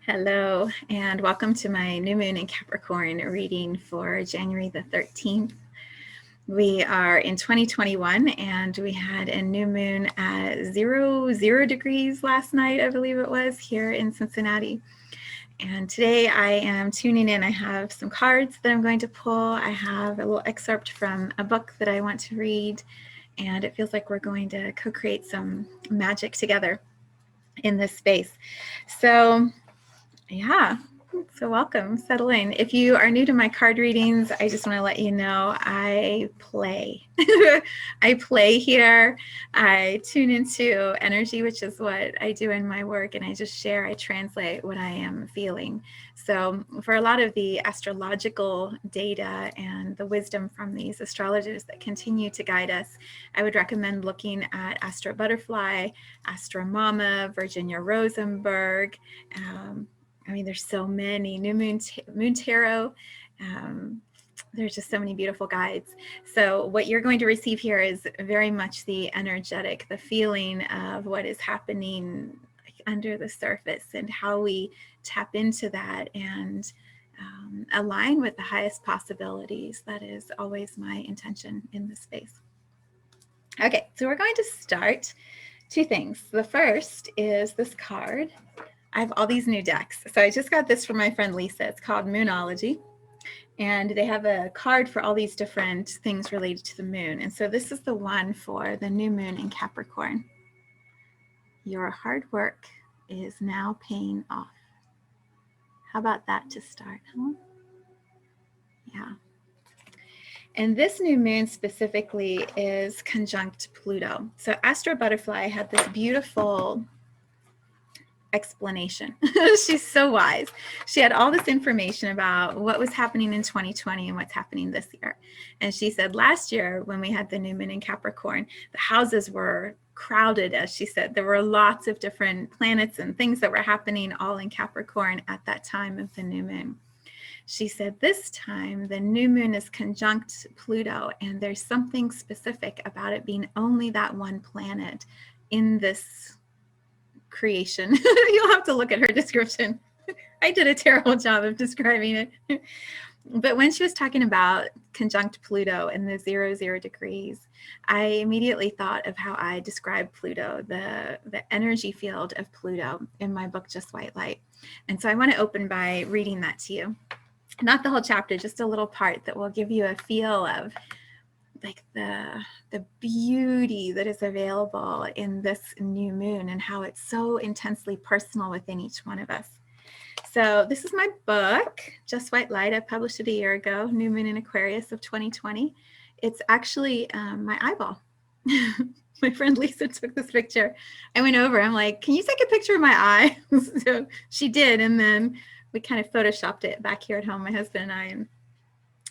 Hello, and welcome to my new moon in Capricorn reading for January the 13th. We are in 2021 and we had a new moon at 0 degrees last night, I believe it was, here in Cincinnati. And today I am tuning in. I have some cards that I'm going to pull. I have a little excerpt from a book that I want to read, and it feels like we're going to co-create some magic together in this space. So yeah, so welcome, settle in. If you are new to my card readings, I just want to let you know I play. I play here. I tune into energy, which is what I do in my work, and I just share, I translate what I am feeling. So for a lot of the astrological data and the wisdom from these astrologers that continue to guide us, I would recommend looking at Astro Butterfly, Astro Mama, Virginia Rosenberg, I mean, there's so many, New Moon Tarot. There's just so many beautiful guides. So what you're going to receive here is very much the energetic, the feeling of what is happening under the surface and how we tap into that and align with the highest possibilities. That is always my intention in this space. Okay, so we're going to start two things. The first is this card. I have all these new decks. So I just got this from my friend Lisa. It's called Moonology. And they have a card for all these different things related to the moon. And so this is the one for the new moon in Capricorn. Your hard work is now paying off. How about that to start, huh? Yeah. And this new moon specifically is conjunct Pluto. So Astro Butterfly had this beautiful explanation. She's so wise. She had all this information about what was happening in 2020 and what's happening this year. And she said last year when we had the new moon in Capricorn, the houses were crowded, as she said. There were lots of different planets and things that were happening all in Capricorn at that time of the new moon. She said this time the new moon is conjunct Pluto, and there's something specific about it being only that one planet in this creation. You'll have to look at her description. I did a terrible job of describing it. But when she was talking about conjunct Pluto and the 0 degrees, I immediately thought of how I described Pluto, the energy field of Pluto in my book, Just White Light. And so I want to open by reading that to you. Not the whole chapter, just a little part that will give you a feel of like the beauty that is available in this new moon and how it's so intensely personal within each one of us. So this is my book, Just White Light. I published it a year ago, New Moon in Aquarius of 2020. It's actually my eyeball. My friend Lisa took this picture. I went over, I'm like, can you take a picture of my eye? So she did, and then we kind of photoshopped it back here at home, my husband and I, and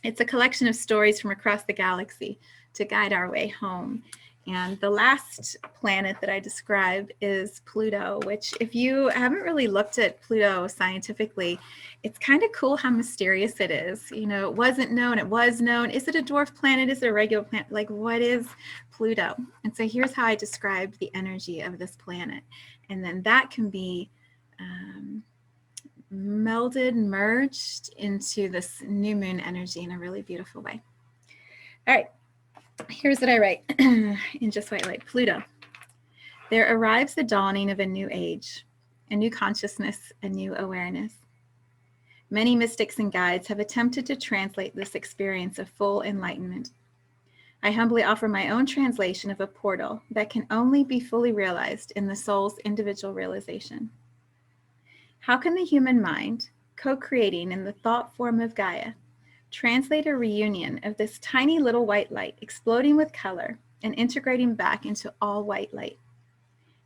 it's a collection of stories from across the galaxy to guide our way home. And the last planet that I describe is Pluto, which if you haven't really looked at Pluto scientifically, it's kind of cool how mysterious it is. You know, it wasn't known, it was known. Is it a dwarf planet? Is it a regular planet? Like, what is Pluto? And so here's how I describe the energy of this planet. And then that can be melded, merged into this new moon energy in a really beautiful way. All right, here's what I write in Just White Light. Pluto. There arrives the dawning of a new age, a new consciousness, a new awareness. Many mystics and guides have attempted to translate this experience of full enlightenment. I humbly offer my own translation of a portal that can only be fully realized in the soul's individual realization. How can the human mind, co-creating in the thought form of Gaia, translate a reunion of this tiny little white light exploding with color and integrating back into all white light?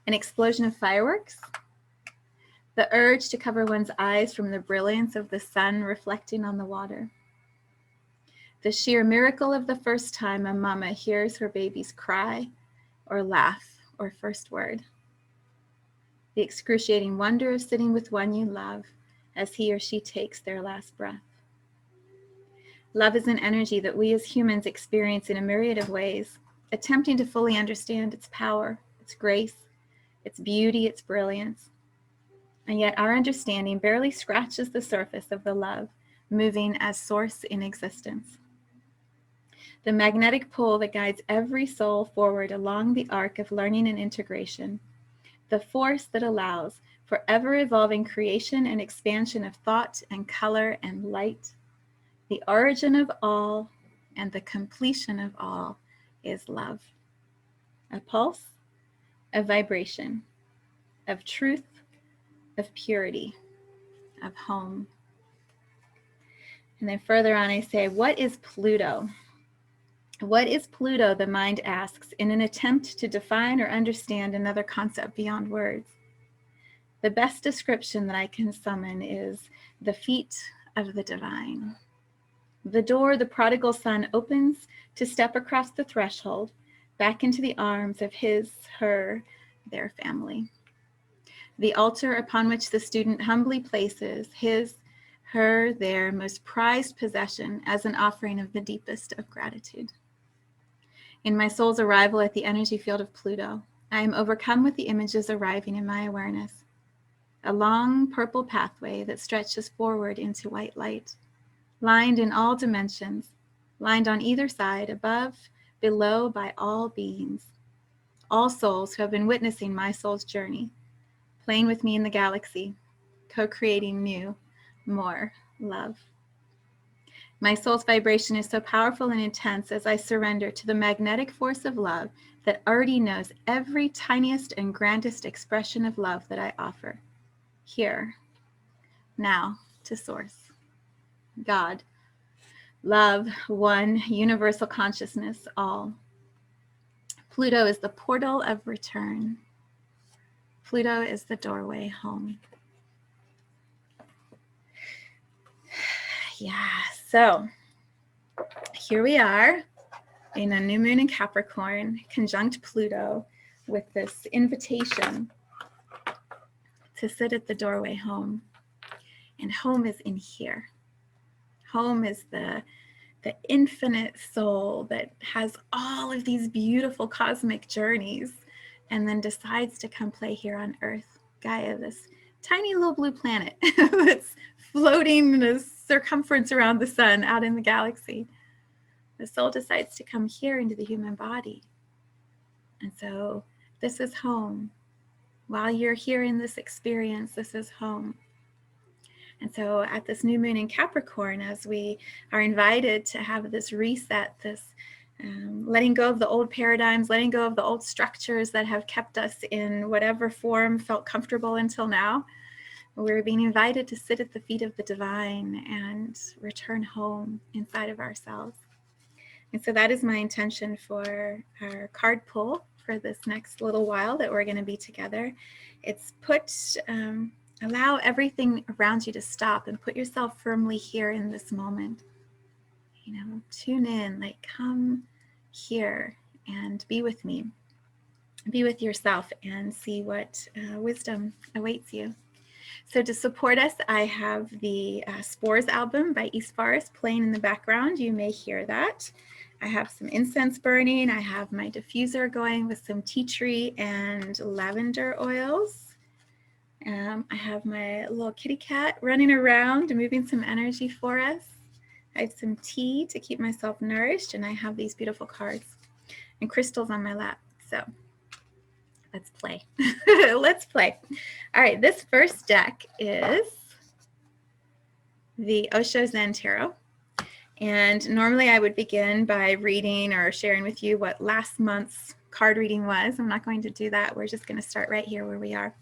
An explosion of fireworks? The urge to cover one's eyes from the brilliance of the sun reflecting on the water? The sheer miracle of the first time a mama hears her baby's cry or laugh or first word? The excruciating wonder of sitting with one you love as he or she takes their last breath. Love is an energy that we as humans experience in a myriad of ways, attempting to fully understand its power, its grace, its beauty, its brilliance. And yet our understanding barely scratches the surface of the love, moving as source in existence. The magnetic pull that guides every soul forward along the arc of learning and integration. The force that allows for ever-evolving creation and expansion of thought and color and light. The origin of all and the completion of all is love. A pulse, a vibration, of truth, of purity, of home. And then further on I say, what is Pluto? What is Pluto, the mind asks, in an attempt to define or understand another concept beyond words. The best description that I can summon is the feet of the divine. The door the prodigal son opens to step across the threshold, back into the arms of his, her, their family. The altar upon which the student humbly places his, her, their most prized possession as an offering of the deepest of gratitude. In my soul's arrival at the energy field of Pluto, I am overcome with the images arriving in my awareness. A long purple pathway that stretches forward into white light, lined in all dimensions, lined on either side, above, below, by all beings, all souls who have been witnessing my soul's journey, playing with me in the galaxy, co-creating new, more love. My soul's vibration is so powerful and intense as I surrender to the magnetic force of love that already knows every tiniest and grandest expression of love that I offer. Here, now, to Source. God, love, one, universal consciousness, all. Pluto is the portal of return. Pluto is the doorway home. Yeah, so here we are in a new moon in Capricorn, conjunct Pluto, with this invitation to sit at the doorway home. And home is in here. Home is the infinite soul that has all of these beautiful cosmic journeys and then decides to come play here on Earth. Gaia, this tiny little blue planet that's floating in a circumference around the sun out in the galaxy. The soul decides to come here into the human body. And so this is home. While you're here in this experience, this is home. And so at this new moon in Capricorn, as we are invited to have this reset, this letting go of the old paradigms, letting go of the old structures that have kept us in whatever form felt comfortable until now, we're being invited to sit at the feet of the divine and return home inside of ourselves. And so that is my intention for our card pull for this next little while that we're going to be together. It's allow everything around you to stop and put yourself firmly here in this moment. You know, tune in, like come here and be with me. Be with yourself and see what wisdom awaits you. So to support us, I have the Spores album by East Forest playing in the background. You may hear that. I have some incense burning. I have my diffuser going with some tea tree and lavender oils. I have my little kitty cat running around and moving some energy for us. I have some tea to keep myself nourished, and I have these beautiful cards and crystals on my lap. So let's play. Let's play. All right, this first deck is the Osho Zen Tarot. And normally I would begin by reading or sharing with you what last month's card reading was. I'm not going to do that. We're just going to start right here where we are.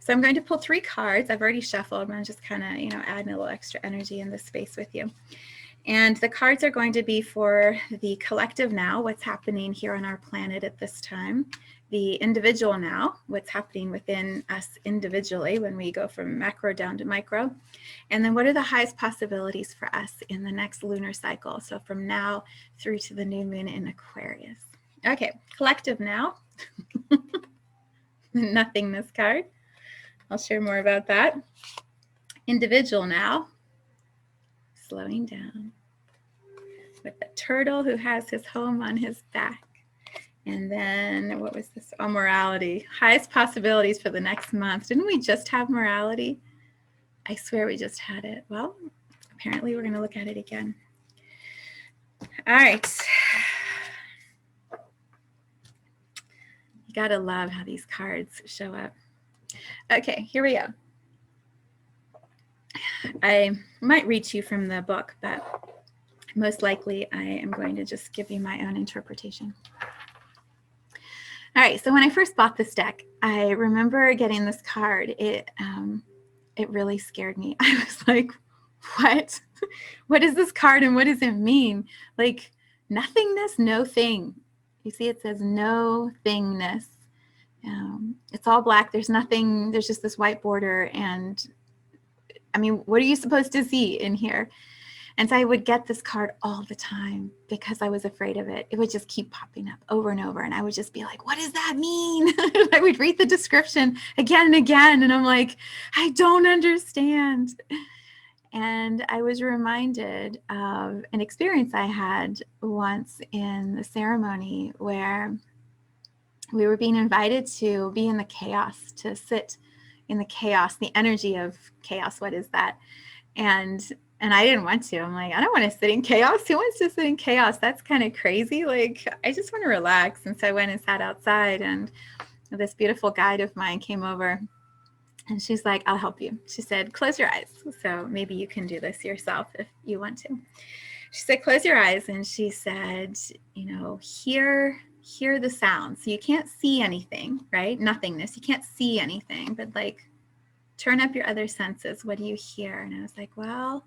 So I'm going to pull 3 cards. I've already shuffled. I'm going to just kind of, adding a little extra energy in this space with you. And the cards are going to be for the collective now, what's happening here on our planet at this time. The individual now, what's happening within us individually when we go from macro down to micro. And then what are the highest possibilities for us in the next lunar cycle? So from now through to the new moon in Aquarius. Okay, collective now. Nothingness card. I'll share more about that. Individual now. Slowing down. With the turtle who has his home on his back. And then what was this? Oh, morality. Highest possibilities for the next month. Didn't we just have morality? I swear we just had it. Well, apparently we're going to look at it again. All right. You got to love how these cards show up. Okay, here we go. I might read to you from the book, but most likely I am going to just give you my own interpretation. All right, so when I first bought this deck, I remember getting this card. It really scared me. I was like, what? What is this card and what does it mean? Like, nothingness, no thing. You see, it says no thingness. It's all black. There's nothing. There's just this white border. And I mean, what are you supposed to see in here? And so I would get this card all the time because I was afraid of it. It would just keep popping up over and over. And I would just be like, what does that mean? I would read the description again and again. And I'm like, I don't understand. And I was reminded of an experience I had once in the ceremony where we were being invited to be in the chaos, to sit in the chaos, the energy of chaos. What is that? And I didn't want to. I'm like, I don't want to sit in chaos. Who wants to sit in chaos? That's kind of crazy. Like, I just want to relax. And so I went and sat outside, and this beautiful guide of mine came over, and she's like, I'll help you. She said, close your eyes. So maybe you can do this yourself if you want to. She said, close your eyes. And she said, you know, hear the sound. So you can't see anything, right? Nothingness. You can't see anything, but like, turn up your other senses. What do you hear? And I was like, well,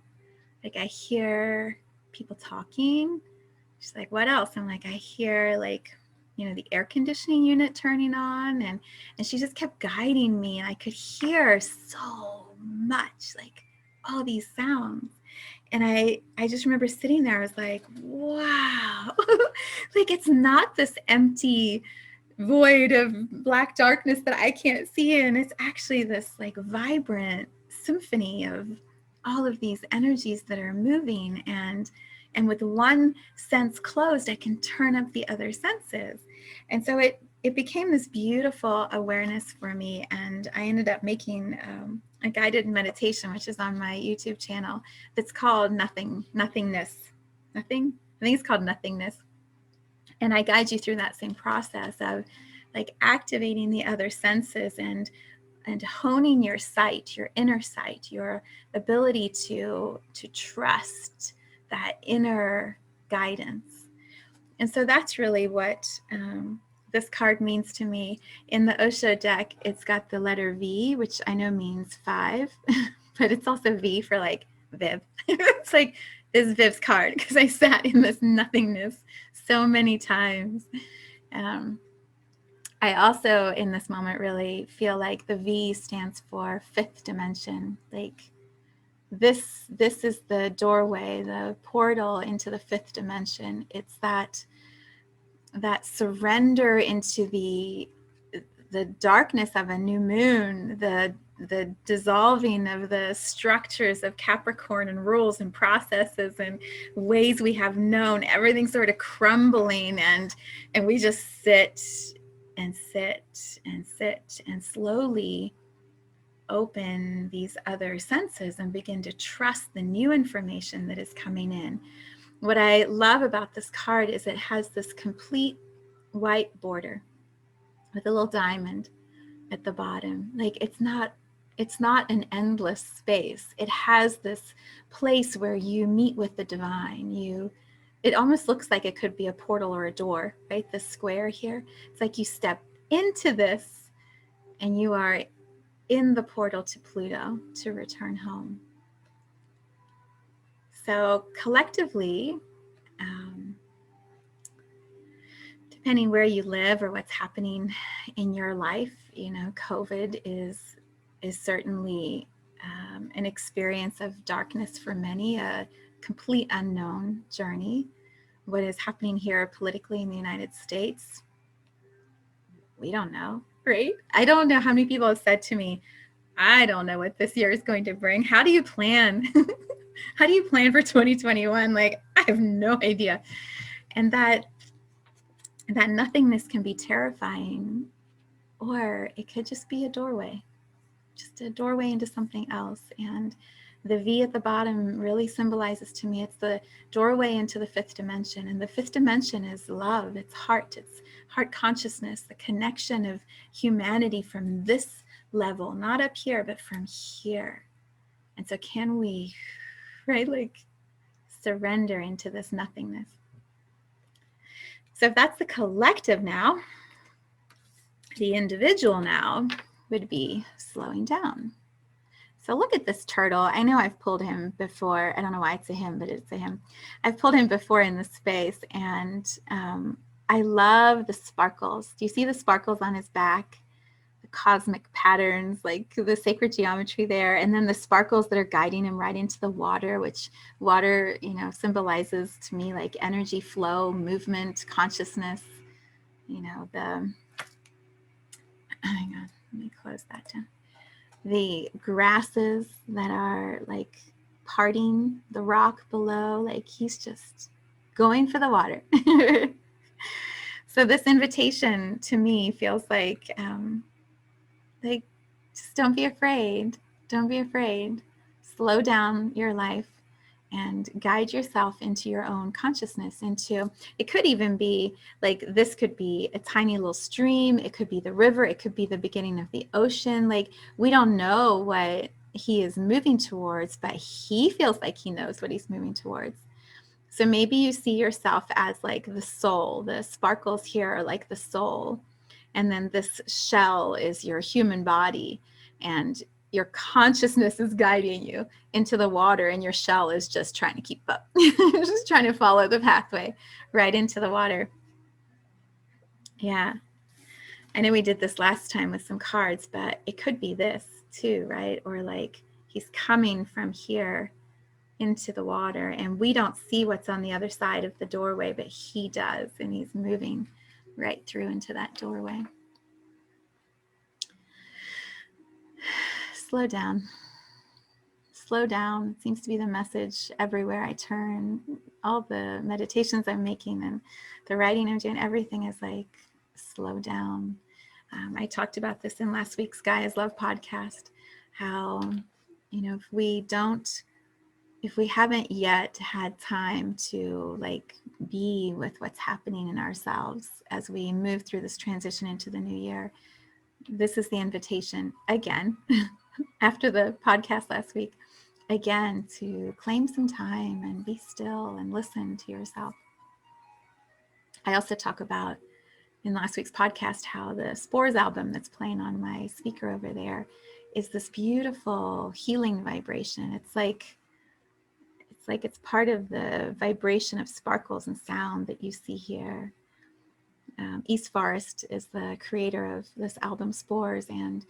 like I hear people talking. She's like, what else? I'm like, I hear like, you know, the air conditioning unit turning on. And she just kept guiding me. And I could hear so much, like all these sounds. And I just remember sitting there. I was like, wow, like it's not this empty void of black darkness that I can't see in. It's actually this like vibrant symphony of all of these energies that are moving, and with one sense closed, I can turn up the other senses. And so it became this beautiful awareness for me. And I ended up making a guided meditation, which is on my YouTube channel, that's called Nothingness. I think it's called Nothingness. And I guide you through that same process of like activating the other senses and honing your sight, your inner sight, your ability to trust that inner guidance. And so that's really what this card means to me. In the Osho deck, it's got the letter V, which I know means 5, but it's also V for like Viv. It's like, this is Viv's card because I sat in this nothingness so many times. I also, in this moment, really feel like the V stands for 5th dimension. Like this is the doorway, the portal into the 5th dimension. It's that surrender into the darkness of a new moon, the dissolving of the structures of Capricorn and rules and processes and ways we have known. Everything sort of crumbling, and we just sit and sit and sit and slowly open these other senses and begin to trust the new information that is coming in. What I love about this card is it has this complete white border with a little diamond at the bottom. Like it's not an endless space. It has this place where you meet with the divine. It almost looks like it could be a portal or a door, right? This square here. It's like you step into this and you are in the portal to Pluto to return home. So collectively, depending where you live or what's happening in your life, you know, COVID is certainly an experience of darkness for many, a complete unknown journey. What is happening here politically in the United States, we don't know, right? I don't know how many people have said to me, I don't know what this year is going to bring. How do you plan? How do you plan for 2021? Like, I have no idea. And that that nothingness can be terrifying, or it could just be a doorway into something else. And the V at the bottom really symbolizes to me, it's the doorway into the fifth dimension. And the fifth dimension is love, it's heart consciousness, the connection of humanity from this level, not up here, but from here. And so can we, right, like surrender into this nothingness? So if that's the collective now, the individual now would be slowing down. So look at this turtle. I know I've pulled him before. I don't know why it's a him, but it's a him. I've pulled him before in this space, and I love the sparkles. Do you see the sparkles on his back? The cosmic patterns, like the sacred geometry there, and then the sparkles that are guiding him right into the water, which water, you know, symbolizes to me like energy flow, movement, consciousness. You know, hang on, let me close that down. The grasses that are like parting the rock below, like he's just going for the water. So this invitation to me feels like just don't be afraid. Don't be afraid. Slow down your life and guide yourself into your own consciousness. It could even be like, this could be a tiny little stream. It could be the river. It could be the beginning of the ocean. Like, we don't know what he is moving towards, but he feels like he knows what he's moving towards. So maybe you see yourself as like the soul. The sparkles here are like the soul. And then this shell is your human body. And your consciousness is guiding you into the water, and your shell is just trying to keep up, just trying to follow the pathway right into the water. Yeah. I know we did this last time with some cards, but it could be this too, right? Or like he's coming from here into the water, and we don't see what's on the other side of the doorway, but he does, and he's moving right through into that doorway. Slow down. Slow down. It seems to be the message everywhere I turn. All the meditations I'm making and the writing I'm doing, everything is like, slow down. I talked about this in last week's Gaia's Love podcast, how, you know, if we haven't yet had time to like be with what's happening in ourselves as we move through this transition into the new year, this is the invitation again, after the podcast last week, again, to claim some time and be still and listen to yourself. I also talk about in last week's podcast how the Spores album that's playing on my speaker over there is this beautiful healing vibration. It's like it's part of the vibration of sparkles and sound that you see here. East Forest is the creator of this album Spores, and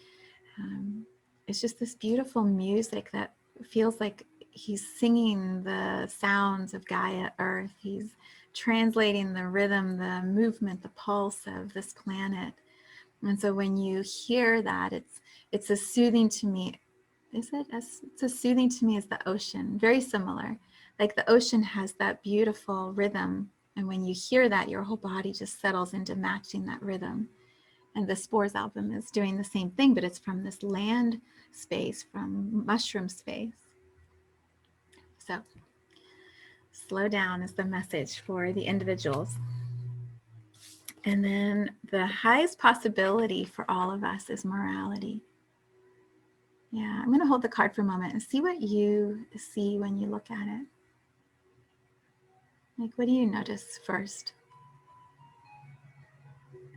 it's just this beautiful music that feels like he's singing the sounds of Gaia Earth. He's translating the rhythm, the movement, the pulse of this planet. And so when you hear that, it's as soothing to me. It's as soothing to me as the ocean, very similar. Like the ocean has that beautiful rhythm. And when you hear that, your whole body just settles into matching that rhythm. And the Spores album is doing the same thing, but it's from this land space, from mushroom space. So slow down is the message for the individuals. And then the highest possibility for all of us is morality. Yeah, I'm going to hold the card for a moment and see what you see when you look at it. Like, what do you notice first?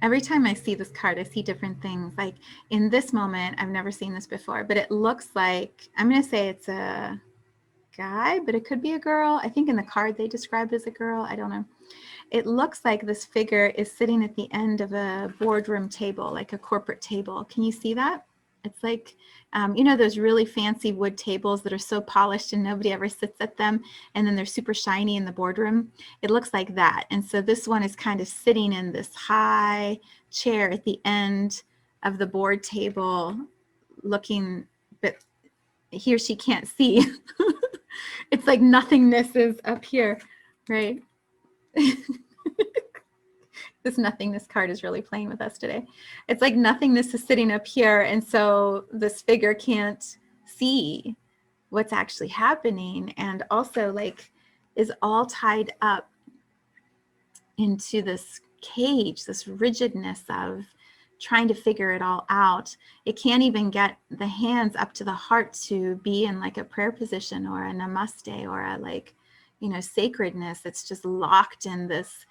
Every time I see this card, I see different things. Like in this moment, I've never seen this before, but it looks like, I'm going to say it's a guy, but it could be a girl. I think in the card they described as a girl. I don't know. It looks like this figure is sitting at the end of a boardroom table, like a corporate table. Can you see that? It's like, you know, those really fancy wood tables that are so polished and nobody ever sits at them, and then they're super shiny in the boardroom. It looks like that. And so this one is kind of sitting in this high chair at the end of the board table, looking, but he or she can't see. It's like nothingness is up here, right? This nothingness card is really playing with us today. It's like nothingness is sitting up here, and so this figure can't see what's actually happening, and also like is all tied up into this cage, this rigidness of trying to figure it all out. It can't even get the hands up to the heart to be in like a prayer position or a namaste or a like, you know, sacredness. It's just locked in this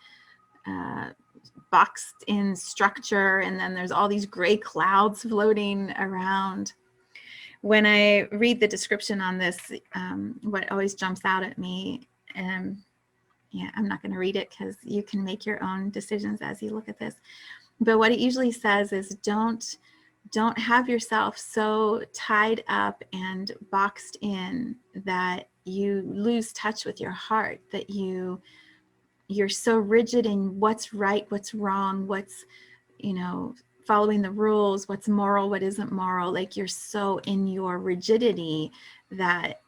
boxed in structure, and then there's all these gray clouds floating around. When I read the description on this, what always jumps out at me, yeah, I'm not going to read it because you can make your own decisions as you look at this. But what it usually says is don't have yourself so tied up and boxed in that you lose touch with your heart, that you're so rigid in what's right, what's wrong, what's, you know, following the rules, what's moral, what isn't moral. Like you're so in your rigidity that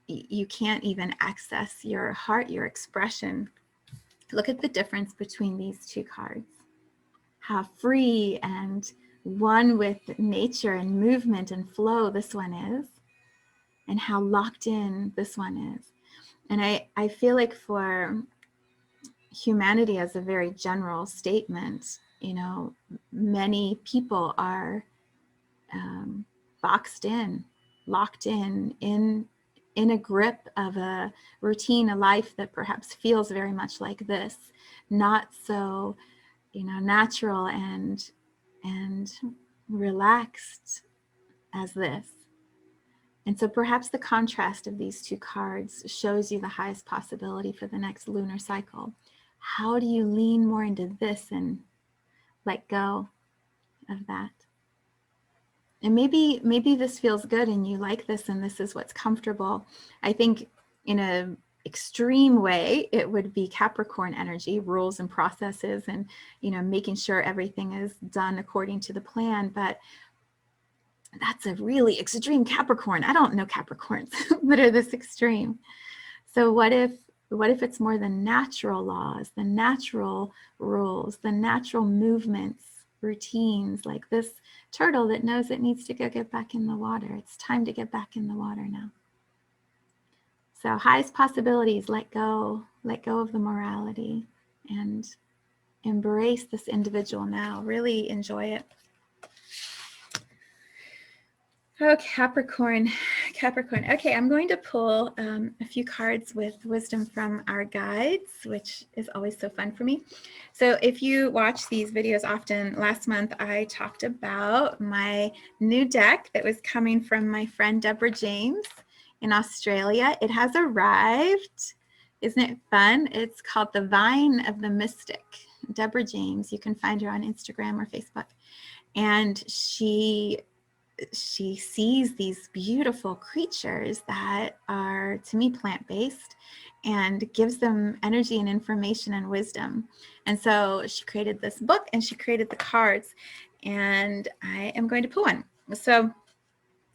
you can't even access your heart, your expression. Look at the difference between these two cards. How free and one with nature and movement and flow this one is, and how locked in this one is. And I feel like for humanity as a very general statement, you know, many people are boxed in, locked in a grip of a routine, a life that perhaps feels very much like this, not so, you know, natural and relaxed as this. And so perhaps the contrast of these two cards shows you the highest possibility for the next lunar cycle. How do you lean more into this and let go of that? And maybe this feels good and you like this and this is what's comfortable. I think in an extreme way, it would be Capricorn energy, rules and processes, and, you know, making sure everything is done according to the plan. But that's a really extreme Capricorn. I don't know Capricorns that are this extreme. So what if it's more the natural laws, the natural rules, the natural movements, routines, like this turtle that knows it needs to go get back in the water. It's time to get back in the water now. So highest possibilities, let go of the morality and embrace this individual now. Really enjoy it. Oh, Capricorn. Okay, I'm going to pull a few cards with wisdom from our guides, which is always so fun for me. So if you watch these videos often, last month I talked about my new deck that was coming from my friend Deborah James in Australia. It has arrived. Isn't it fun? It's called The Vine of the Mystic. Deborah James. You can find her on Instagram or Facebook. And she sees these beautiful creatures that are, to me, plant-based, and gives them energy and information and wisdom. And so she created this book and she created the cards, and I am going to pull one. So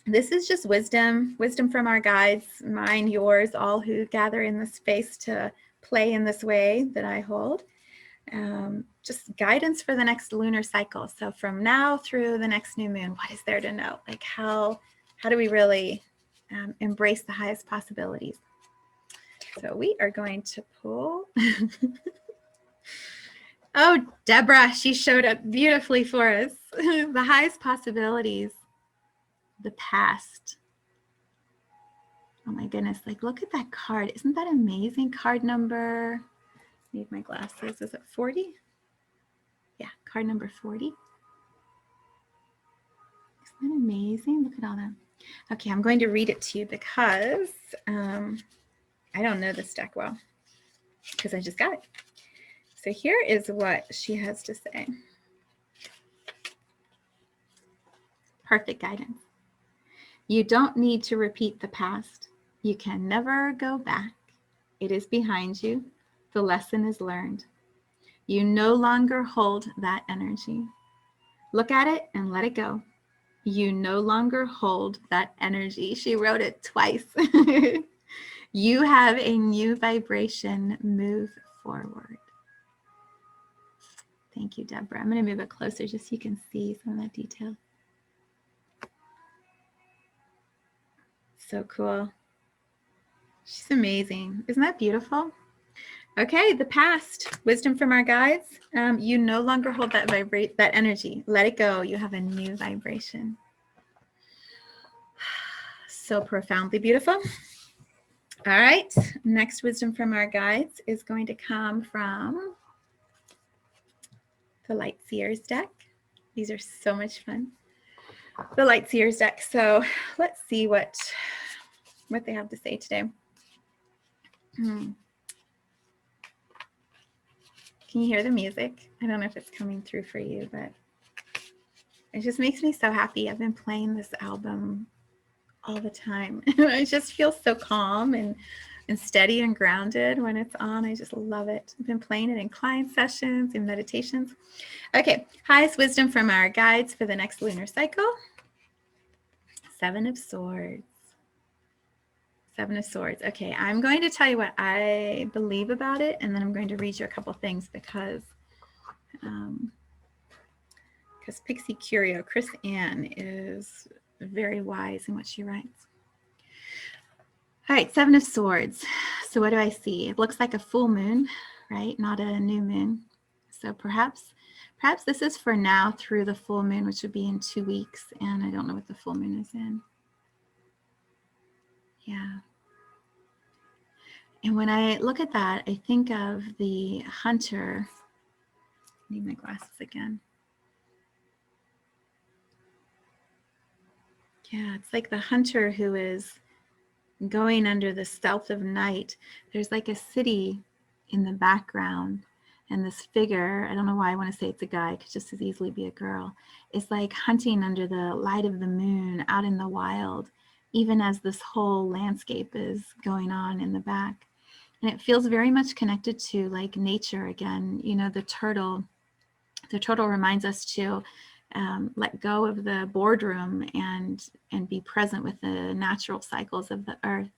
this is just wisdom from our guides, mine, yours, all who gather in this space to play in this way that I hold. Just guidance for the next lunar cycle. So from now through the next new moon, what is there to know? Like how do we really embrace the highest possibilities? So we are going to pull. Oh, Deborah, she showed up beautifully for us. The highest possibilities, the past. Oh my goodness, like look at that card. Isn't that amazing? Card number, need my glasses, is it 40? Yeah, card number 40. Isn't that amazing? Look at all that. Okay, I'm going to read it to you because I don't know this deck well because I just got it. So here is what she has to say. Perfect guidance. You don't need to repeat the past. You can never go back. It is behind you. The lesson is learned. You no longer hold that energy. Look at it and let it go. You no longer hold that energy. She wrote it twice. You have a new vibration. Move forward. Thank you, Deborah. I'm going to move it closer just so you can see some of that detail. So cool. She's amazing. Isn't that beautiful? Okay, the past, wisdom from our guides. You no longer hold that energy. Let it go. You have a new vibration. So profoundly beautiful. All right, next wisdom from our guides is going to come from the Light Seers deck. These are so much fun. The Light Seers deck. So let's see what they have to say today. Can you hear the music? I don't know if it's coming through for you, but it just makes me so happy. I've been playing this album all the time. I just feel so calm and steady and grounded when it's on. I just love it. I've been playing it in client sessions, in meditations. Okay, highest wisdom from our guides for the next lunar cycle. 7 of Swords. 7 of Swords. Okay, I'm going to tell you what I believe about it, and then I'm going to read you a couple things because Pixie Curio, Chris Ann, is very wise in what she writes. All right, 7 of Swords. So what do I see? It looks like a full moon, right? Not a new moon. So perhaps this is for now through the full moon, which would be in 2 weeks. And I don't know what the full moon is in. Yeah. And when I look at that, I think of the hunter. I need my glasses again. Yeah, it's like the hunter who is going under the stealth of night. There's like a city in the background, and this figure, I don't know why I want to say it's a guy, it could just as easily be a girl, is like hunting under the light of the moon out in the wild, even as this whole landscape is going on in the back. And it feels very much connected to like nature again. You know, the turtle reminds us to let go of the boardroom and be present with the natural cycles of the earth.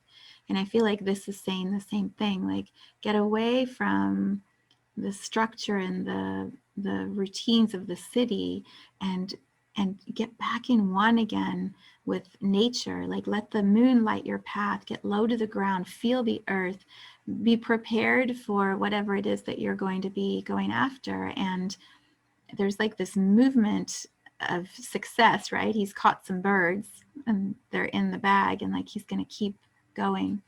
And I feel like this is saying the same thing, like get away from the structure and the routines of the city and get back in one again with nature. Like let the moon light your path, get low to the ground, feel the earth, be prepared for whatever it is that you're going to be going after. And there's like this movement of success, right? He's caught some birds and they're in the bag, and like he's going to keep going.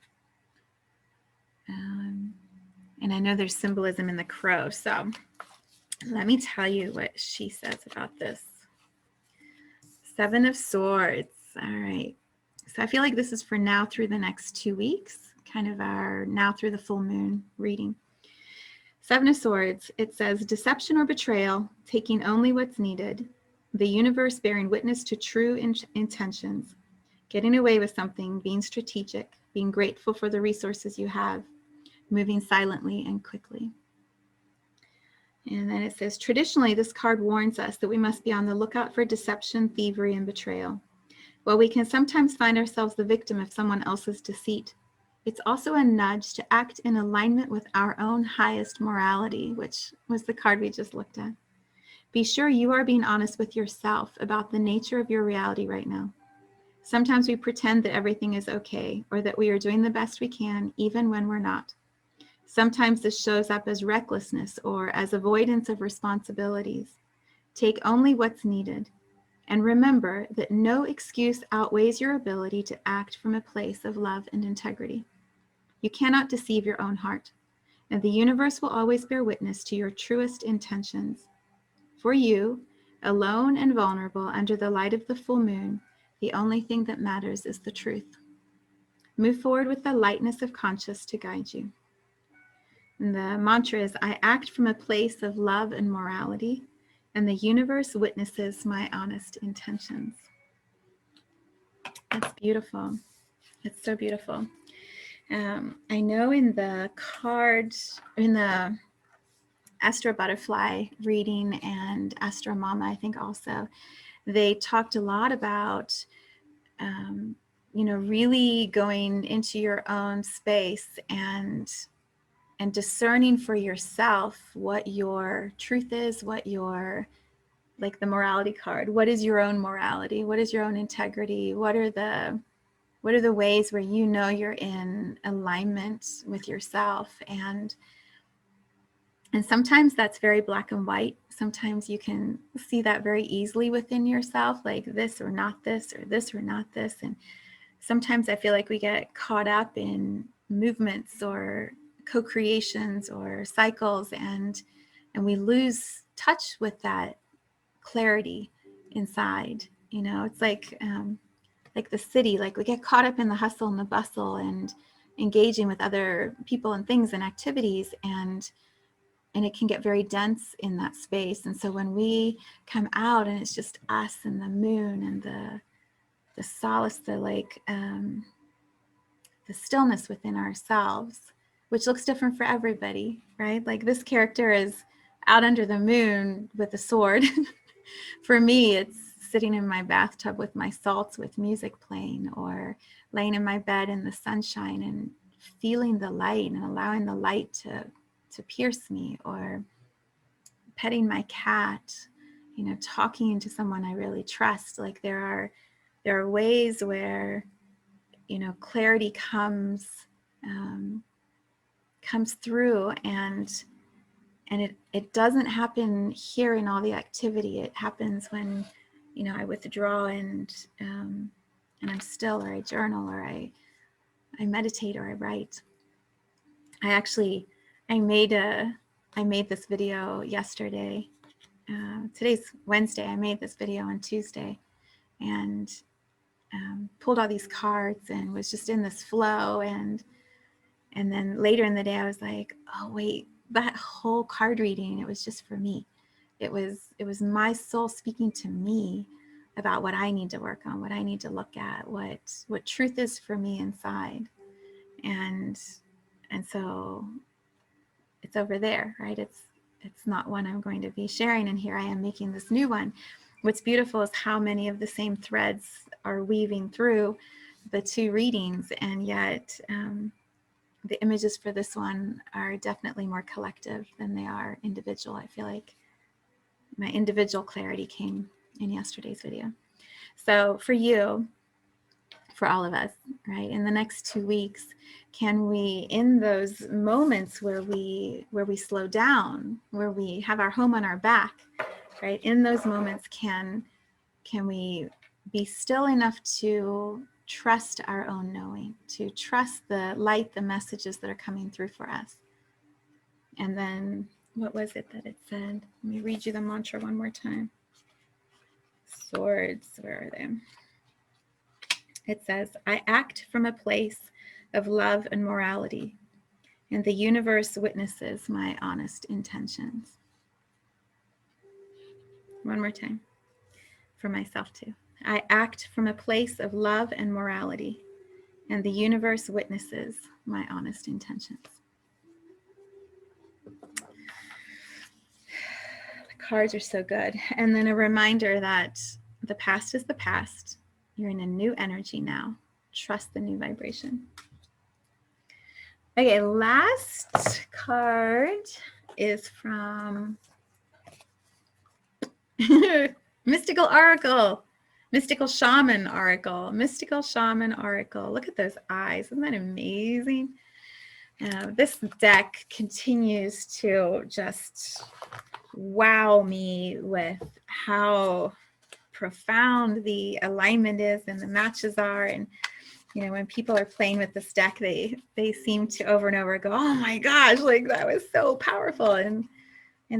And I know there's symbolism in the crow. So let me tell you what she says about this. 7 of Swords. All right. So I feel like this is for now through the next 2 weeks, kind of our now through the full moon reading. 7 of Swords, it says, deception or betrayal, taking only what's needed, the universe bearing witness to true intentions, getting away with something, being strategic, being grateful for the resources you have, moving silently and quickly. And then it says, traditionally, this card warns us that we must be on the lookout for deception, thievery, and betrayal. While we can sometimes find ourselves the victim of someone else's deceit, it's also a nudge to act in alignment with our own highest morality, which was the card we just looked at. Be sure you are being honest with yourself about the nature of your reality right now. Sometimes we pretend that everything is okay, or that we are doing the best we can, even when we're not. Sometimes this shows up as recklessness or as avoidance of responsibilities. Take only what's needed. And remember that no excuse outweighs your ability to act from a place of love and integrity. You cannot deceive your own heart, and the universe will always bear witness to your truest intentions. For you, alone and vulnerable under the light of the full moon, the only thing that matters is the truth. Move forward with the lightness of conscience to guide you. And the mantra is, I act from a place of love and morality, and the universe witnesses my honest intentions. That's beautiful. It's so beautiful. I know in the card, in the Astro Butterfly reading and Astro Mama, I think also, they talked a lot about, really going into your own space and discerning for yourself what your truth is, what your, like the morality card, what is your own morality? What is your own integrity? What are the ways where you know you're in alignment with yourself? And sometimes that's very black and white. Sometimes you can see that very easily within yourself, like this or not this, or this or not this. And sometimes I feel like we get caught up in movements or co-creations or cycles, and we lose touch with that clarity inside. You know, it's like the city, like we get caught up in the hustle and the bustle and engaging with other people and things and activities, and it can get very dense in that space. And so when we come out and it's just us and the moon and the solace, the stillness within ourselves, which looks different for everybody, right? Like this character is out under the moon with a sword. For me, it's sitting in my bathtub with my salts with music playing, or laying in my bed in the sunshine and feeling the light and allowing the light to pierce me, or petting my cat, you know, talking to someone I really trust. Like there are ways where, you know, clarity comes through, and it doesn't happen here in all the activity. It happens when, you know, I withdraw and I'm still, or I journal, or I meditate, or I write. I made this video yesterday. Today's Wednesday. I made this video on Tuesday, and pulled all these cards and was just in this flow. And then later in the day, I was like, oh wait, that whole card reading, it was just for me. It was my soul speaking to me about what I need to work on, what I need to look at, what truth is for me inside. And so it's over there, right? It's not one I'm going to be sharing, and here I am making this new one. What's beautiful is how many of the same threads are weaving through the two readings, and yet the images for this one are definitely more collective than they are individual. I feel like my individual clarity came in yesterday's video. So for you, for all of us, right, in the next 2 weeks, can we, in those moments where we slow down, where we have our home on our back, right, in those moments, can we be still enough to trust our own knowing, to trust the light, the messages that are coming through for us? And then what was it that it said? Let me read you the mantra one more time. Swords, where are they? It says, I act from a place of love and morality, and the universe witnesses my honest intentions. One more time, for myself too. I act from a place of love and morality, and the universe witnesses my honest intentions. The cards are so good. And then a reminder that the past is the past. You're in a new energy now. Trust the new vibration. Okay, last card is from Mystical Oracle. Mystical Shaman Oracle. Mystical Shaman Oracle. Look at those eyes. Isn't that amazing? This deck continues to just wow me with how profound the alignment is and the matches are. And you know, when people are playing with this deck, they seem to over and over go, oh my gosh, like that was so powerful and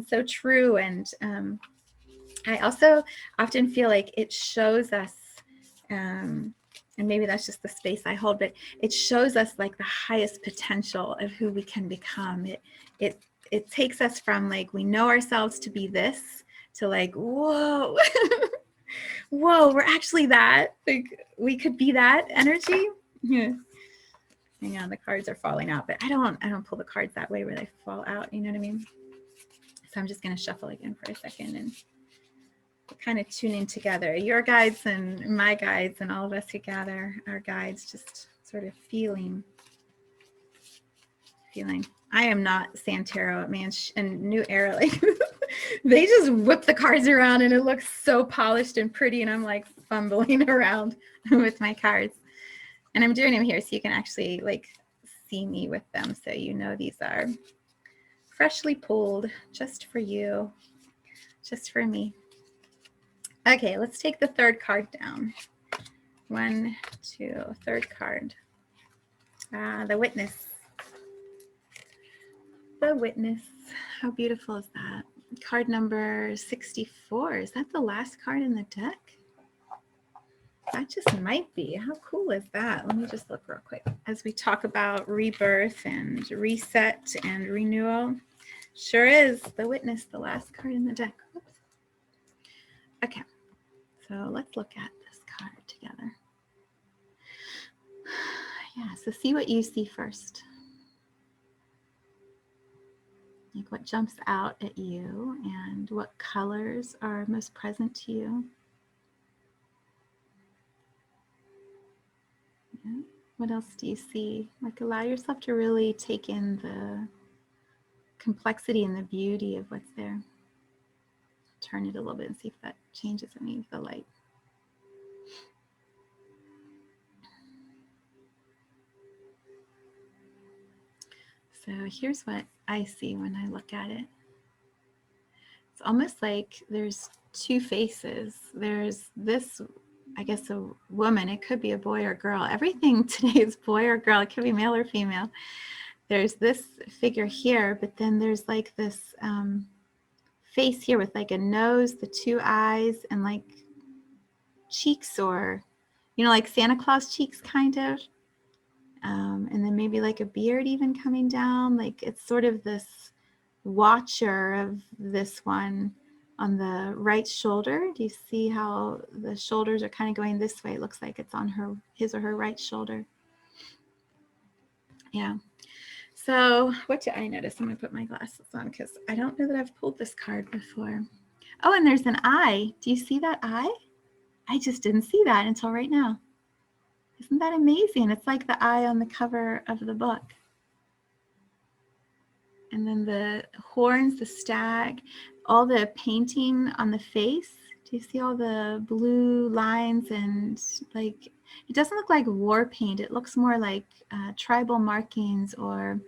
so true. And I also often feel like it shows us, and maybe that's just the space I hold, but it shows us like the highest potential of who we can become. It takes us from like, we know ourselves to be this, to like, whoa, whoa, we're actually that. Like we could be that energy. Yeah. Hang on, the cards are falling out, but I don't pull the cards that way where they fall out. You know what I mean? So I'm just going to shuffle again for a second and kind of tuning together your guides and my guides and all of us who gather our guides, just sort of feeling I am not Santero, man, and New Era. Like they just whip the cards around and it looks so polished and pretty. And I'm like fumbling around with my cards. And I'm doing them here so you can actually like see me with them. So you know these are freshly pulled just for you, just for me. Okay, let's take the third card down. 1, 2, third card. The Witness. The Witness. How beautiful is that? Card number 64. Is that the last card in the deck? That just might be. How cool is that? Let me just look real quick. As we talk about rebirth and reset and renewal. Sure is the Witness, the last card in the deck. Oops. Okay, so let's look at this card together. Yeah, so see what you see first. Like what jumps out at you and what colors are most present to you. Yeah. What else do you see? Like allow yourself to really take in the complexity and the beauty of what's there. Turn it a little bit and see if that changes any of the light. So here's what I see when I look at it. It's almost like there's two faces. There's this, I guess, a woman. It could be a boy or girl. Everything today is boy or girl. It could be male or female. There's this figure here, but then there's like this face here with like a nose, the two eyes, and like cheeks, or, you know, like Santa Claus cheeks kind of. And then maybe like a beard even coming down. Like it's sort of this watcher of this one on the right shoulder. Do you see how the shoulders are kind of going this way? It looks like it's on his or her right shoulder. Yeah. So what do I notice? I'm going to put my glasses on because I don't know that I've pulled this card before. Oh, and there's an eye. Do you see that eye? I just didn't see that until right now. Isn't that amazing? It's like the eye on the cover of the book. And then the horns, the stag, all the painting on the face. Do you see all the blue lines? And like, it doesn't look like war paint. It looks more like tribal markings, or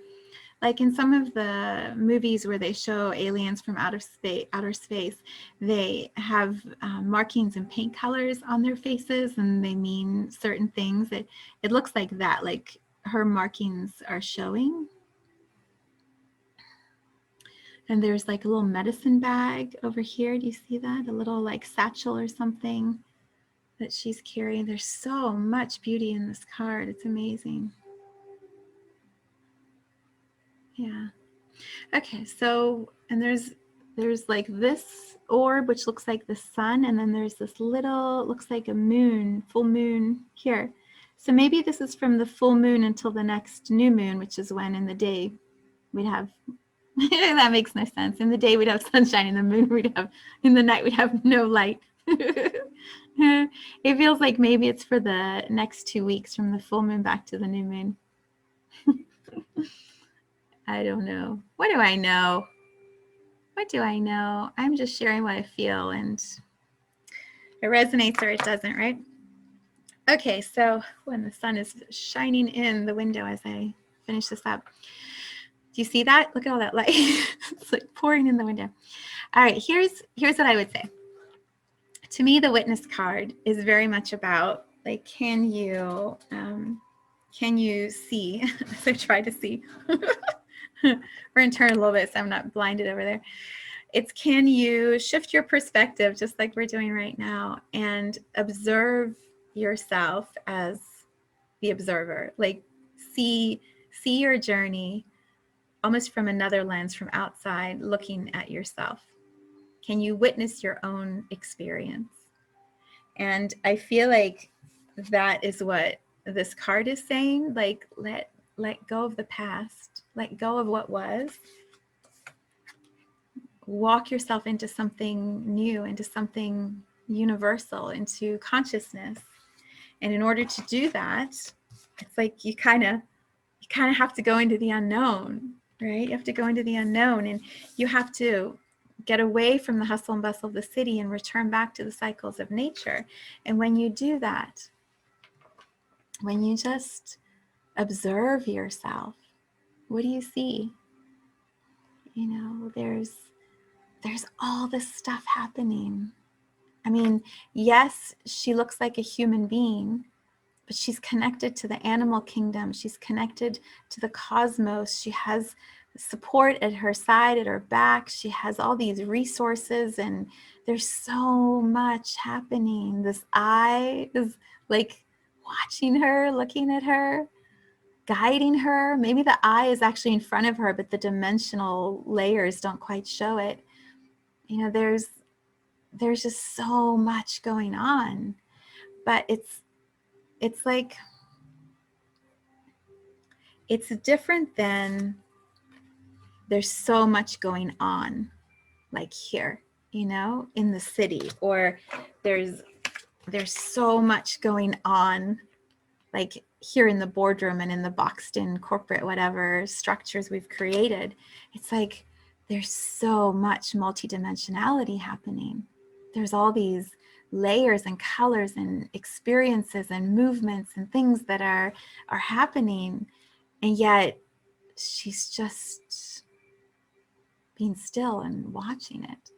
like in some of the movies where they show aliens from outer space, they have markings and paint colors on their faces, and they mean certain things. It looks like that, like her markings are showing. And there's like a little medicine bag over here. Do you see that? A little like satchel or something that she's carrying. There's so much beauty in this card. It's amazing. Yeah. Okay, so, and there's like this orb, which looks like the sun, and then there's this little, looks like a moon, full moon here. So maybe this is from the full moon until the next new moon, which is when in the day we'd have, that makes no sense. In the day we'd have sunshine, in the moon we'd have, in the night we'd have no light. It feels like maybe it's for the next 2 weeks from the full moon back to the new moon. I don't know. What do I know? What do I know? I'm just sharing what I feel, and it resonates or it doesn't, right? Okay, so when the sun is shining in the window as I finish this up, do you see that? Look at all that light. It's like pouring in the window. All right, here's what I would say. To me, the Witness card is very much about, like, can you see, as I try to see, we're going to turn a little bit so I'm not blinded over there. It's, can you shift your perspective, just like we're doing right now, and observe yourself as the observer, like see your journey almost from another lens, from outside, looking at yourself. Can you witness your own experience? And I feel like that is what this card is saying. Like, let go of the past, let go of what was, walk yourself into something new, into something universal, into consciousness. And in order to do that, it's like you kind of have to go into the unknown. right? You have to go into the unknown, and you have to get away from the hustle and bustle of the city and return back to the cycles of nature. And when you do that, when you just observe yourself, what do you see? You know, there's all this stuff happening. I mean, yes, she looks like a human being, but she's connected to the animal kingdom. She's connected to the cosmos. She has support at her side, at her back. She has all these resources, and there's so much happening. This eye is like watching her, looking at her, guiding her. Maybe the eye is actually in front of her, but the dimensional layers don't quite show it. You know, there's just so much going on, but it's like, it's different than there's so much going on, like here, you know, in the city, or there's so much going on, like here in the boardroom and in the boxed in corporate whatever structures we've created. It's like there's so much multidimensionality happening. There's all these layers and colors and experiences and movements and things that are happening, and yet she's just being still and watching it.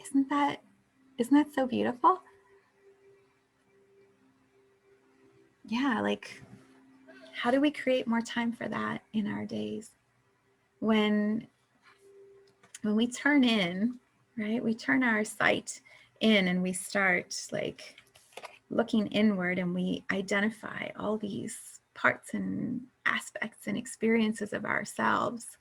Isn't that so beautiful? Yeah, like, how do we create more time for that in our days? When we turn in, right? We turn our sight in and we start like looking inward, and we identify all these parts and aspects and experiences of ourselves,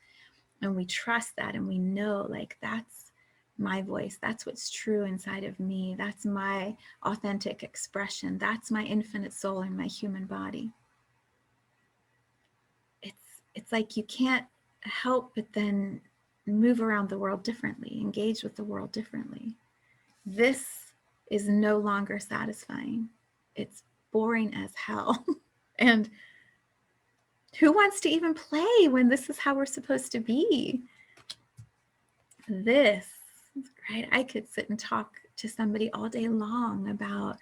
and we trust that, and we know like that's my voice, that's what's true inside of me, that's my authentic expression, that's my infinite soul in my human body. It's like you can't help but then move around the world differently, engage with the world differently. This is no longer satisfying. It's boring as hell. And who wants to even play when this is how we're supposed to be? This, right? I could sit and talk to somebody all day long about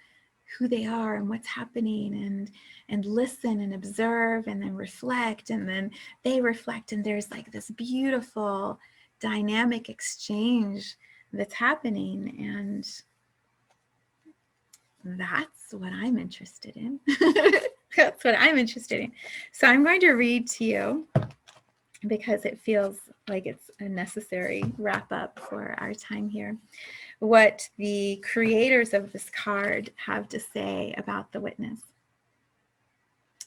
who they are and what's happening, and listen and observe and then reflect, and then they reflect, and there's like this beautiful dynamic exchange that's happening, and that's what I'm interested in. That's what I'm interested in. So I'm going to read to you, because it feels like it's a necessary wrap up for our time here, what the creators of this card have to say about the witness.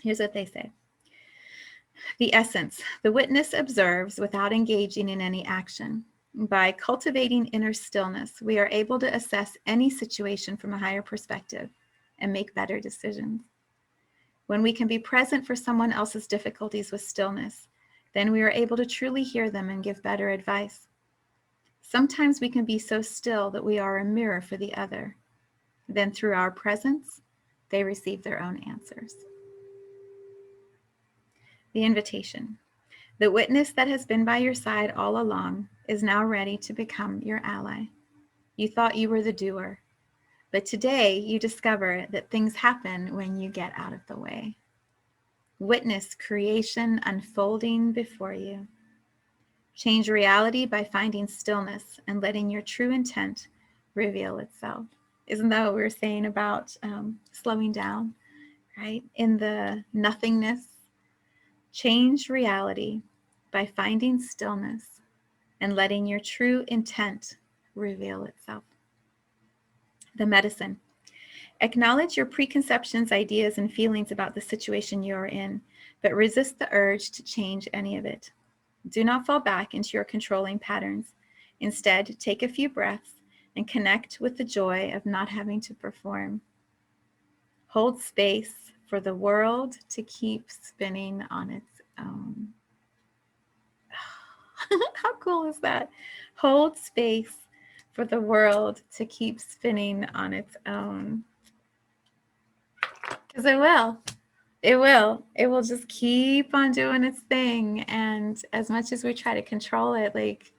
Here's what they say. The essence: the witness observes without engaging in any action. By cultivating inner stillness, we are able to assess any situation from a higher perspective and make better decisions. When we can be present for someone else's difficulties with stillness, then we are able to truly hear them and give better advice. Sometimes we can be so still that we are a mirror for the other. Then through our presence, they receive their own answers. The invitation: the witness that has been by your side all along is now ready to become your ally. You thought you were the doer, but today you discover that things happen when you get out of the way. Witness creation unfolding before you. Change reality by finding stillness and letting your true intent reveal itself. Isn't that what we were saying about slowing down, right? In the nothingness, change reality by finding stillness and letting your true intent reveal itself. The medicine: acknowledge your preconceptions, ideas, and feelings about the situation you are in, but resist the urge to change any of it. Do not fall back into your controlling patterns. Instead, take a few breaths and connect with the joy of not having to perform. Hold space for the world to keep spinning on its own. How cool is that? Hold space for the world to keep spinning on its own. Because it will. It will. It will just keep on doing its thing. And as much as we try to control it, like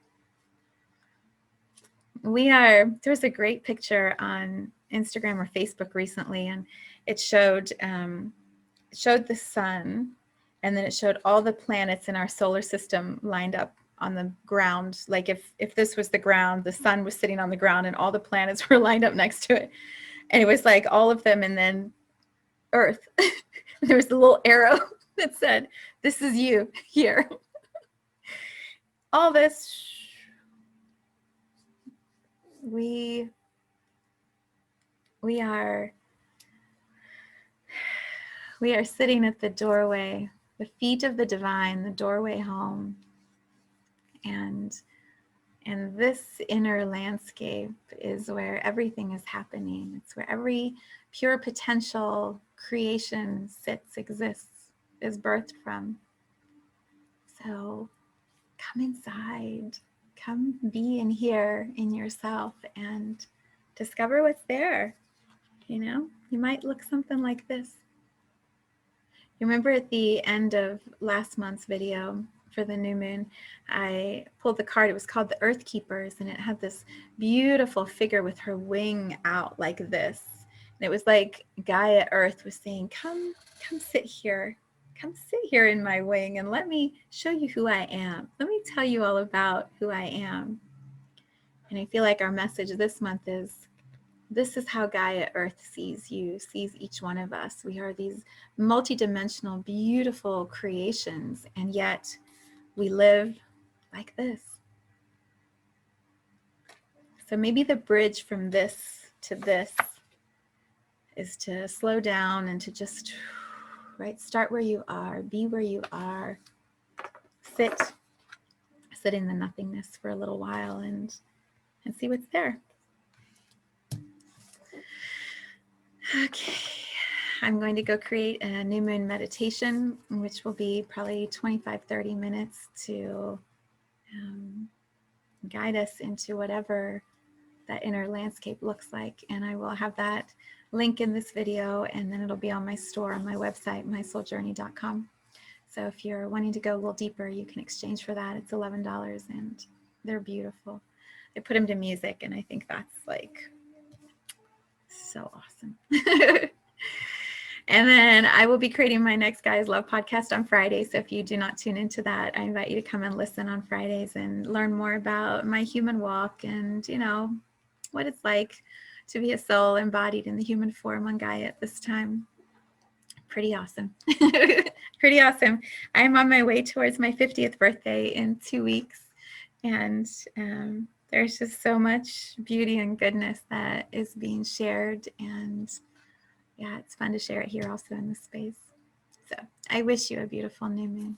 there's a great picture on Instagram or Facebook recently, and it showed the sun, and then it showed all the planets in our solar system lined up on the ground. Like if this was the ground, the sun was sitting on the ground and all the planets were lined up next to it. And it was like all of them, and then Earth. There was a little arrow that said, "This is you here." All this, we are sitting at the doorway, the feet of the divine, the doorway home. And this inner landscape is where everything is happening. It's where every pure potential creation sits, exists, is birthed from. So come inside, come be in here in yourself and discover what's there. You know, you might look something like this. You remember at the end of last month's video for the new moon, I pulled the card. It was called the Earth Keepers, and it had this beautiful figure with her wing out like this. And it was like Gaia Earth was saying, come sit here. Come sit here in my wing and let me show you who I am. Let me tell you all about who I am. And I feel like our message this month is, this is how Gaia Earth sees you, sees each one of us. We are these multidimensional, beautiful creations, and yet we live like this. So maybe the bridge from this to this is to slow down and to just, start where you are, be where you are, sit in the nothingness for a little while and see what's there. Okay, I'm going to go create a new moon meditation, which will be probably 25-30 minutes to guide us into whatever that inner landscape looks like. And I will have that link in this video, and then it'll be on my store on my website, mysouljourney.com. So if you're wanting to go a little deeper, you can exchange for that. It's $11 and they're beautiful. I put them to music, and I think that's like so awesome. And then I will be creating my next Gaia's Love podcast on Friday. So if you do not tune into that, I invite you to come and listen on Fridays and learn more about my human walk and, you know, what it's like to be a soul embodied in the human form on Gaia at this time. Pretty awesome. Pretty awesome. I'm on my way towards my 50th birthday in 2 weeks. And there's just so much beauty and goodness that is being shared. And yeah, it's fun to share it here also in this space. So I wish you a beautiful new moon.